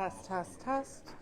Test, test, test.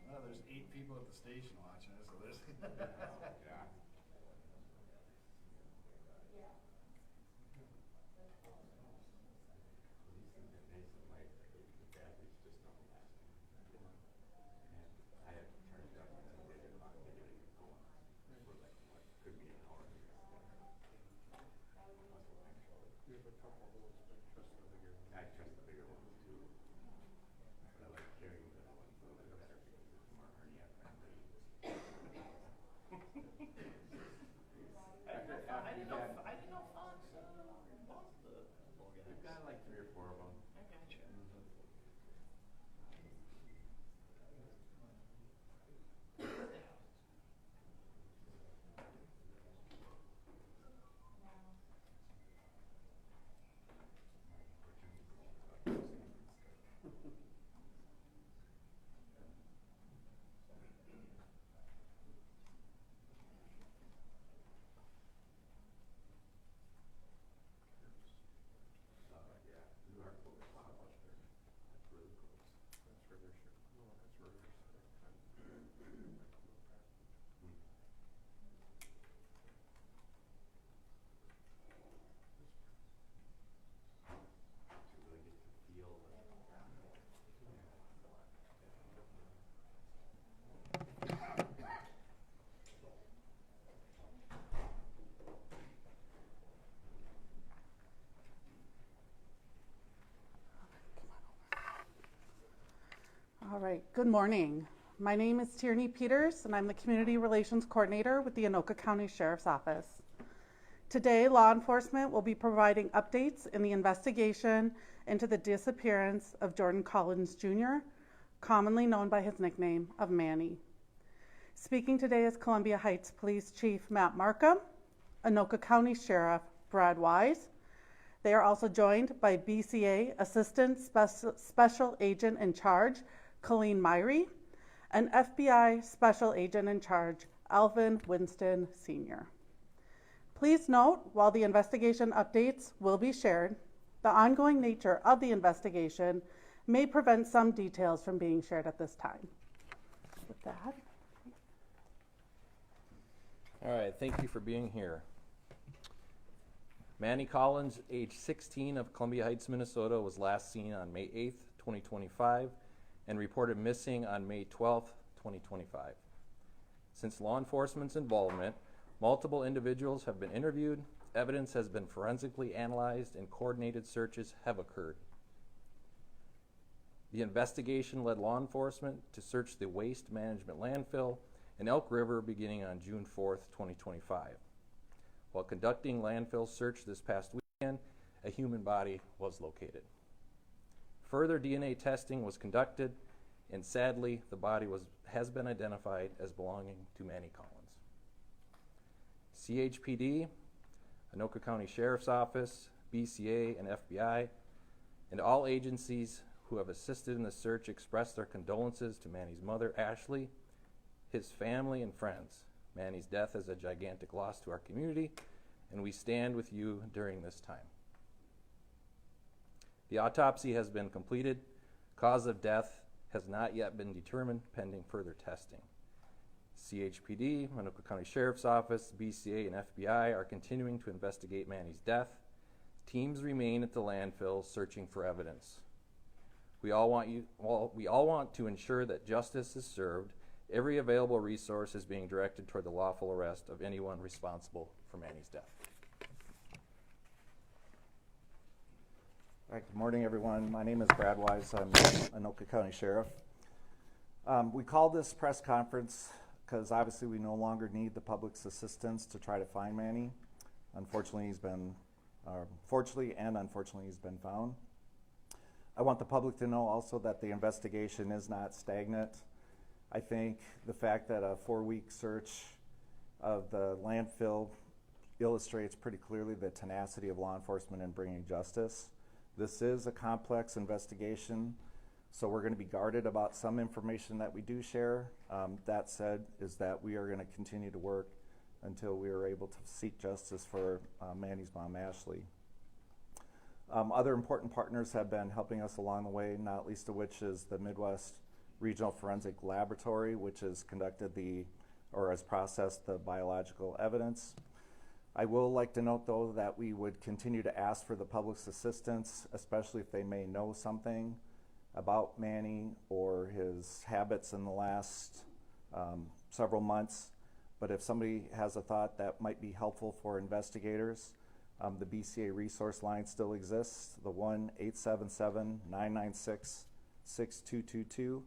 Well, there's 8 people at the station watching us, so there's Yeah. These things are nice and light, but the batteries just don't last. And I had to turn it up until 8 o'clock to get it going for like what could be an hour. You have a couple of those, but trust the bigger ones. I trust the bigger ones too. But I like carrying the little ones a little bit better because it's more hernia friendly. I didn't know Fox bought the ball guys. We've got like 3 or 4 of them. I gotcha. Yeah, you are close. That's really close. That's River Ship. No, that's River Ship. To really get to feel the. All right, good morning. My name is Tierney Peters, and I'm the Community Relations Coordinator with the Anoka County Sheriff's Office. Today, law enforcement will be providing updates in the investigation into the disappearance of Jordan Collins Jr., commonly known by his nickname of Manny. Speaking today is Columbia Heights Police Chief Matt Markham, Anoka County Sheriff Brad Wise. They are also joined by BCA Assistant Special Agent in Charge Colleen Myrie and FBI Special Agent in Charge Alvin Winston Sr. Please note, while the investigation updates will be shared, the ongoing nature of the investigation may prevent some details from being shared at this time. With that. All right, thank you for being here. Manny Collins, age 16, of Columbia Heights, Minnesota, was last seen on May 8th, 2025, and reported missing on May 12th, 2025. Since law enforcement's involvement, multiple individuals have been interviewed, evidence has been forensically analyzed, and coordinated searches have occurred. The investigation led law enforcement to search the Waste Management Landfill in Elk River beginning on June 4th, 2025. While conducting landfill search this past weekend, a human body was located. Further DNA testing was conducted, and sadly, the body has been identified as belonging to Manny Collins. CHPD, Anoka County Sheriff's Office, BCA, and FBI, and all agencies who have assisted in the search express their condolences to Manny's mother, Ashley, his family, and friends. Manny's death is a gigantic loss to our community, and we stand with you during this time. The autopsy has been completed. Cause of death has not yet been determined, pending further testing. CHPD, Anoka County Sheriff's Office, BCA, and FBI are continuing to investigate Manny's death. Teams remain at the landfill searching for evidence. We all want to ensure that justice is served. Every available resource is being directed toward the lawful arrest of anyone responsible for Manny's death. All right, good morning, everyone. My name is Brad Wise. I'm Anoka County Sheriff. We called this press conference because obviously we no longer need the public's assistance to try to find Manny. Fortunately and unfortunately, he's been found. I want the public to know also that the investigation is not stagnant. I think the fact that a 4-week search of the landfill illustrates pretty clearly the tenacity of law enforcement in bringing justice. This is a complex investigation, so we're going to be guarded about some information that we do share. That said, is that we are going to continue to work until we are able to seek justice for Manny's mom, Ashley. Other important partners have been helping us along the way, not least of which is the Midwest Regional Forensic Laboratory, which has has processed the biological evidence. I will like to note, though, that we would continue to ask for the public's assistance, especially if they may know something about Manny or his habits in the last several months. But if somebody has a thought that might be helpful for investigators, the BCA resource line still exists, the 1-877-996-6222,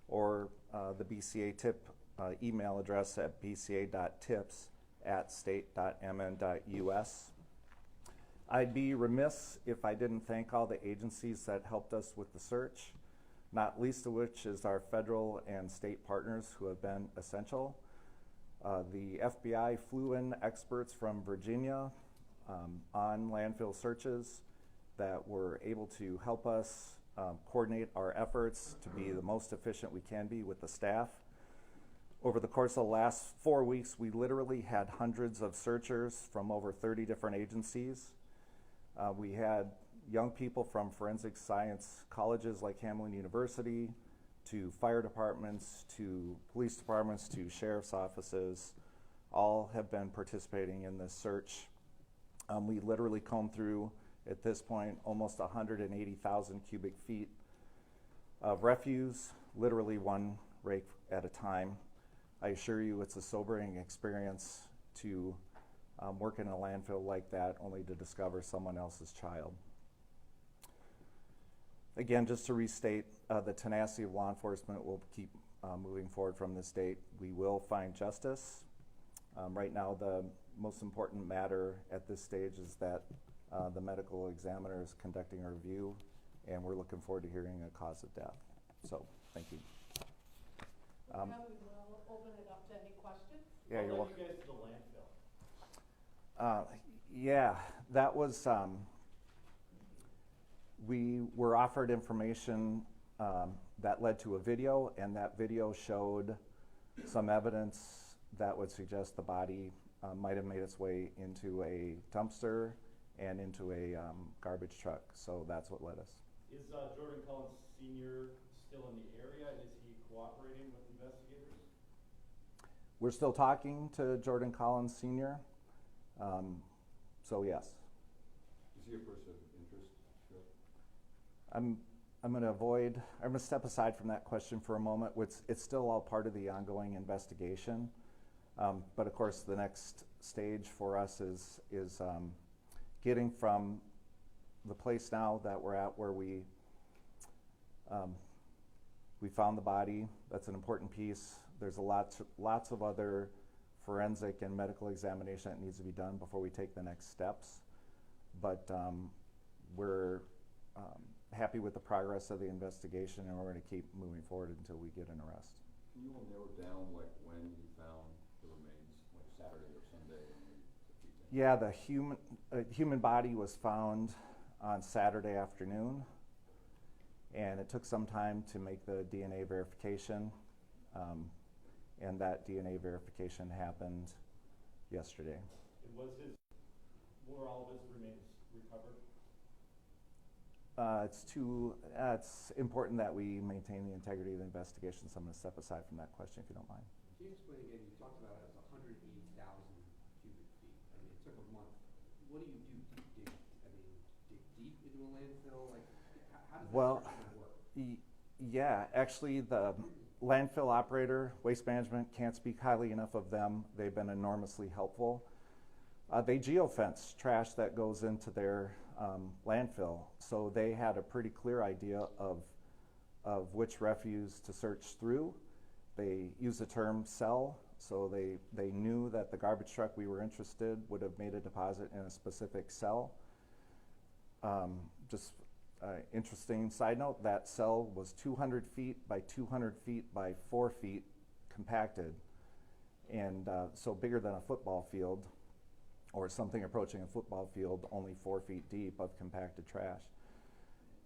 or the BCA tip email address at bca.tips@state.mn.us. I'd be remiss if I didn't thank all the agencies that helped us with the search, not least of which is our federal and state partners who have been essential. The FBI flew in experts from Virginia on landfill searches that were able to help us coordinate our efforts to be the most efficient we can be with the staff. Over the course of the last 4 weeks, we literally had hundreds of searchers from over 30 different agencies. We had young people from forensic science colleges like Hamline University, to fire departments, to police departments, to sheriff's offices. All have been participating in this search. We literally combed through, at this point, almost 180,000 cubic feet of refuse, literally one rake at a time. I assure you it's a sobering experience to work in a landfill like that, only to discover someone else's child. Again, just to restate, the tenacity of law enforcement will keep moving forward from this date. We will find justice. Right now, the most important matter at this stage is that the medical examiner is conducting a review, and we're looking forward to hearing a cause of death. So, thank you. We will open it up to any questions. Yeah, you're welcome. You guys to the landfill. Yeah, that was, we were offered information that led to a video, and that video showed some evidence that would suggest the body might have made its way into a dumpster and into a garbage truck. So that's what led us. Is Jordan Collins Sr. still in the area, and is he cooperating with investigators? We're still talking to Jordan Collins Sr. So yes. Is he a person of interest? Sure. I'm going to step aside from that question for a moment. It's still all part of the ongoing investigation. But of course, the next stage for us is getting from the place now that we're at where we found the body. That's an important piece. There's lots of other forensic and medical examination that needs to be done before we take the next steps. But we're happy with the progress of the investigation, and we're going to keep moving forward until we get an arrest. Can you all narrow down like when you found the remains, like Saturday or Sunday? Yeah, the human body was found on Saturday afternoon, and it took some time to make the DNA verification, and that DNA verification happened yesterday. And were all of his remains recovered? It's important that we maintain the integrity of the investigation, so I'm going to step aside from that question if you don't mind. Can you explain again, you talked about it as 180,000 cubic feet. I mean, it took a month. What do you do? Dig deep into a landfill? Like, how does that work? Yeah, actually the landfill operator, Waste Management, can't speak highly enough of them. They've been enormously helpful. They geofence trash that goes into their landfill, so they had a pretty clear idea of which refuse to search through. They use the term cell, so they knew that the garbage truck we were interested would have made a deposit in a specific cell. Just interesting side note, that cell was 200 feet by 200 feet by 4 feet compacted, and so bigger than a football field, or something approaching a football field, only 4 feet deep of compacted trash.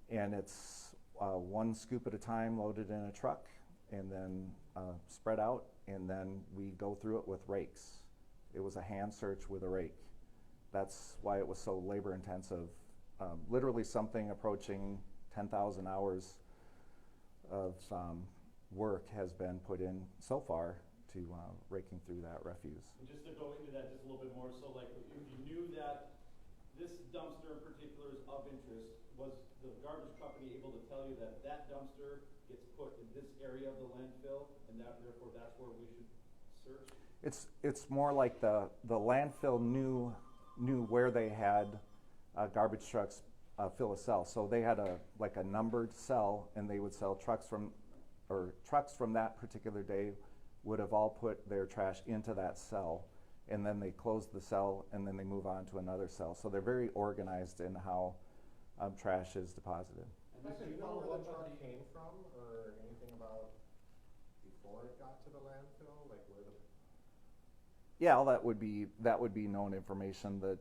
And it's one scoop at a time loaded in a truck, and then spread out, and then we go through it with rakes. It was a hand search with a rake. That's why it was so labor intensive. Literally something approaching 10,000 hours of work has been put in so far to raking through that refuse. And just to go into that just a little bit more, so like if you knew that this dumpster in particular is of interest, was the garbage company able to tell you that that dumpster gets put in this area of the landfill, and that therefore that's where we should search? It's more like the landfill knew where they had garbage trucks fill a cell. So they had a numbered cell, and they would sell trucks from that particular day would have all put their trash into that cell, and then they close the cell, and then they move on to another cell. So they're very organized in how trash is deposited. And do you know where the truck came from, or anything about before it got to the landfill, like where the? Yeah, all that would be known information. That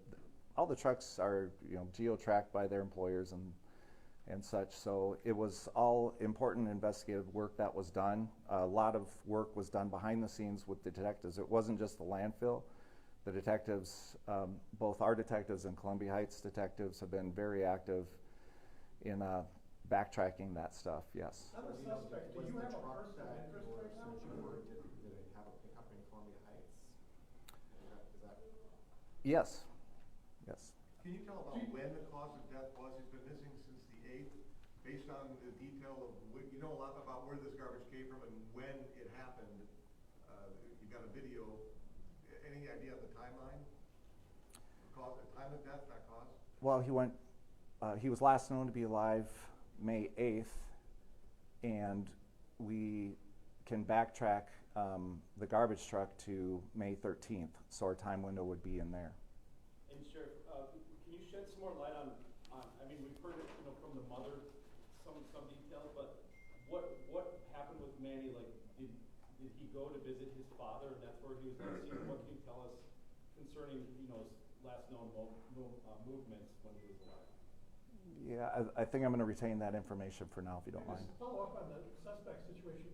all the trucks are geo-tracked by their employers and such. So it was all important investigative work that was done. A lot of work was done behind the scenes with the detectives. It wasn't just the landfill. The detectives, both our detectives and Columbia Heights detectives, have been very active in backtracking that stuff. Yes. I'm a suspect. Do you have a person of interest right now? Did it have a pickup in Columbia Heights? Is that? Yes. Yes. Can you tell about when the cause of death was? He's been missing since the 8th. Based on the detail of, you know a lot about where this garbage came from and when it happened. You got a video. Any idea of the timeline? Cause, the time of death, not cause? Well, he was last known to be alive May 8th, and we can backtrack the garbage truck to May 13th, so our time window would be in there. And Sheriff, can you shed some more light on, I mean, we've heard it, you know, from the mother, some details, but what happened with Manny? Like, did he go to visit his father and that's where he was last seen? What can you tell us concerning, you know, his last known movements when he was alive? Yeah, I think I'm going to retain that information for now, if you don't mind. Just to follow up on the suspect situation,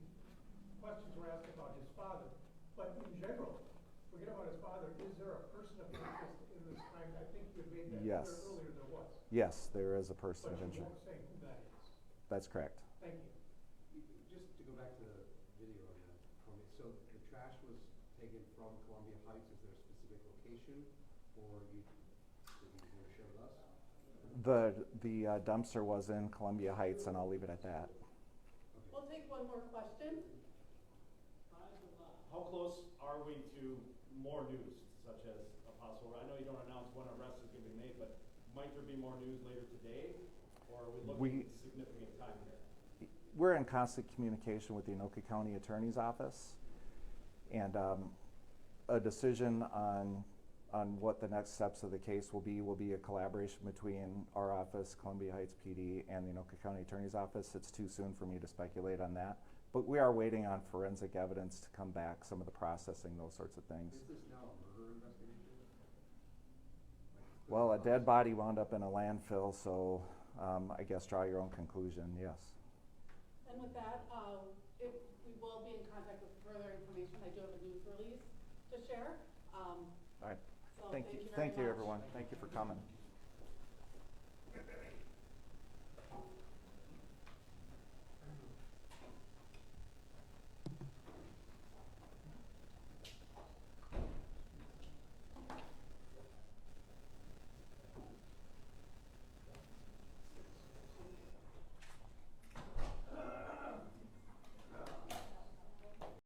questions were asked about his father, but in general, forget about his father, is there a person of interest in this crime? I think you had made that Yes. clear earlier there was. Yes, there is a person of But you interest. won't say who that is. That's correct. Thank you. Just to go back to the video on that, so the trash was taken from Columbia Heights, is there a specific location, or did you want to share with us? The dumpster was in Columbia Heights, and I'll leave it at that. We'll take one more question. How close are we to more news, such as a possible, I know you don't announce when arrest is going to be made, but might there be more news later today? Or are we looking at significant time here? We're in constant communication with the Anoka County Attorney's Office, and a decision on what the next steps of the case will be a collaboration between our office, Columbia Heights PD, and the Anoka County Attorney's Office. It's too soon for me to speculate on that. But we are waiting on forensic evidence to come back, some of the processing, those sorts of things. Is this now a murder investigation? Well, a dead body wound up in a landfill, so I guess draw your own conclusion, yes. And with that, if we will be in contact with further information, I do have a news release to share. All right. So Thank you, very much. everyone. Thank you for coming.